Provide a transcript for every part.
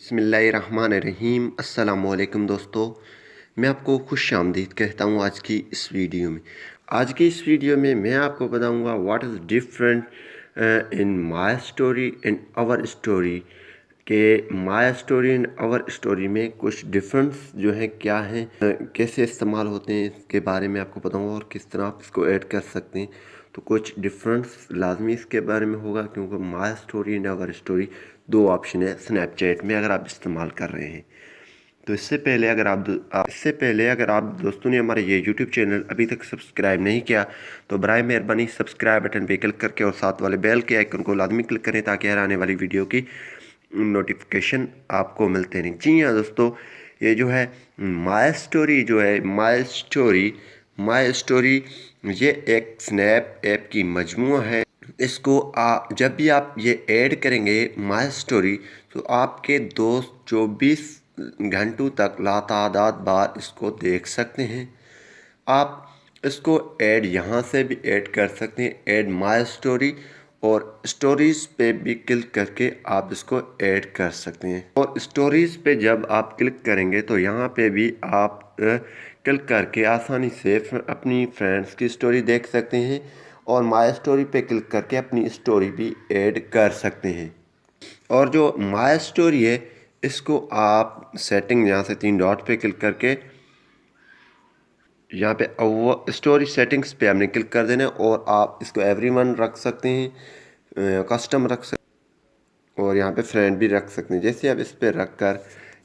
बिस्मिल्लाहिर्रहमानिर्रहीम। अस्सलामुअलैकुम दोस्तों, मैं आपको खुश आमदीद कहता हूँ आज की इस वीडियो में। आज की इस वीडियो में मैं आपको बताऊँगा what is different in my story and our story के my story and our story में कुछ डिफरेंस जो है क्या हैं, कैसे इस्तेमाल होते हैं इसके बारे में आपको बताऊँगा और किस तरह आप इसको ऐड कर सकते हैं। तो कुछ डिफरेंस लाजमी इसके बारे में होगा क्योंकि my story and our story दो ऑप्शन है स्नैपचैट में अगर आप इस्तेमाल कर रहे हैं। तो इससे पहले अगर आप दोस्तों ने हमारे ये यूट्यूब चैनल अभी तक सब्सक्राइब नहीं किया तो बराए मेहरबानी सब्सक्राइब बटन पे क्लिक करके और साथ वाले बेल के आइकन को लाजमी क्लिक करें ताकि हर आने वाली वीडियो की नोटिफिकेशन आपको मिलते रहें। जी हाँ दोस्तों, ये जो है माय स्टोरी माय स्टोरी ये एक स्नैप ऐप की मजमूआ है। इसको जब भी आप ये ऐड करेंगे माय स्टोरी तो आपके दोस्त 24 घंटों तक लातादाद बार इसको देख सकते हैं। आप इसको ऐड यहाँ से भी ऐड कर सकते हैं, ऐड माय स्टोरी, और स्टोरीज़ पे भी क्लिक करके आप इसको ऐड कर सकते हैं। और स्टोरीज़ पे जब आप क्लिक करेंगे तो यहाँ पे भी आप क्लिक करके आसानी से अपनी फ्रेंड्स की स्टोरी देख सकते हैं और माय स्टोरी पे क्लिक करके अपनी स्टोरी भी ऐड कर सकते हैं। और जो माय स्टोरी है इसको आप सेटिंग यहाँ से 3 डॉट पे क्लिक करके यहाँ पे स्टोरी सेटिंग्स पे आपने क्लिक कर देना है और आप इसको एवरीवन रख सकते हैं, कस्टम रख सकते हैं और यहाँ पे फ्रेंड भी रख सकते हैं। जैसे आप इस पे रख कर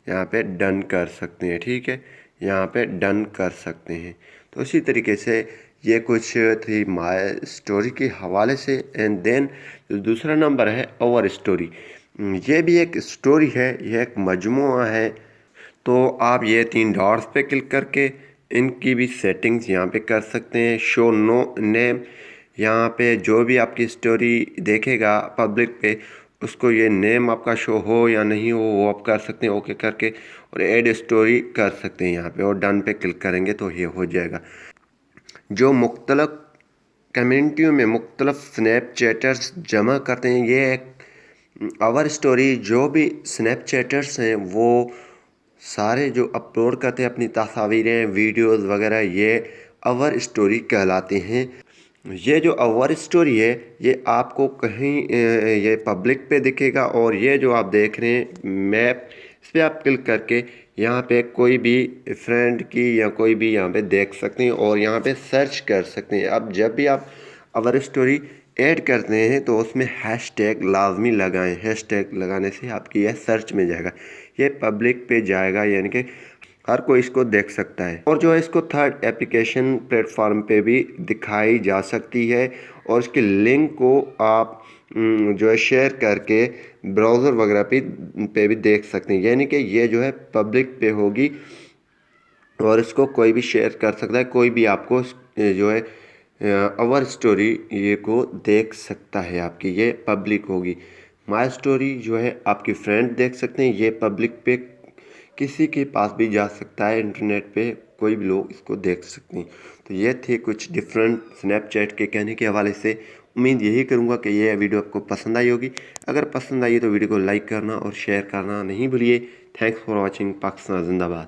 यहाँ पे डन कर सकते हैं, ठीक है, यहाँ पे डन कर सकते हैं। तो इसी तरीके से ये कुछ थी माय स्टोरी के हवाले से। एंड देन जो दूसरा नंबर है आवर स्टोरी, ये भी एक स्टोरी है, ये एक मजमूआ है। तो आप ये 3 डॉट्स पे क्लिक करके इनकी भी सेटिंग्स यहाँ पे कर सकते हैं। शो नो नेम, यहाँ पे जो भी आपकी स्टोरी देखेगा पब्लिक पे उसको ये नेम आपका शो हो या नहीं हो वो आप कर सकते हैं ओके करके, और ऐड स्टोरी कर सकते हैं यहाँ पे और डन पे क्लिक करेंगे तो ये हो जाएगा। जो मुख्तलिफ कम्युनिटियों में मुख्तलिफ स्नैपचैटर्स जमा करते हैं, ये एक आवर स्टोरी जो भी स्नैपचैटर्स हैं वो सारे जो अपलोड करते हैं अपनी तस्वीरें वीडियोस वगैरह, ये आवर स्टोरी कहलाते हैं। ये जो आवर स्टोरी है ये आपको कहीं ये पब्लिक पे दिखेगा और ये जो आप देख रहे हैं मैप, इस पर आप क्लिक करके यहाँ पे कोई भी फ्रेंड की या कोई भी यहाँ पे देख सकते हैं और यहाँ पे सर्च कर सकते हैं। अब जब भी आप आवर स्टोरी ऐड करते हैं तो उसमें हैशटैग लाजमी लगाएं। हैशटैग लगाने से आपकी यह सर्च में जाएगा, ये पब्लिक पे जाएगा, यानी कि हर कोई इसको देख सकता है। और जो है इसको थर्ड एप्लीकेशन प्लेटफॉर्म पे भी दिखाई जा सकती है और इसके लिंक को आप जो है शेयर करके ब्राउज़र वगैरह पे भी देख सकते हैं, यानी कि ये जो है पब्लिक पे होगी और इसको कोई भी शेयर कर सकता है, कोई भी आपको जो है आवर स्टोरी ये को देख सकता है आपकी, ये पब्लिक होगी। माय स्टोरी जो है आपके फ्रेंड देख सकते हैं, ये पब्लिक पे किसी के पास भी जा सकता है, इंटरनेट पे कोई भी लोग इसको देख सकते हैं। तो ये थे कुछ डिफरेंट स्नैपचैट के कहने के हवाले से। उम्मीद यही करूँगा कि ये वीडियो आपको पसंद आई होगी। अगर पसंद आई तो वीडियो को लाइक करना और शेयर करना नहीं भूलिए। Thanks for watching. पाकिस्तान जिंदाबाद।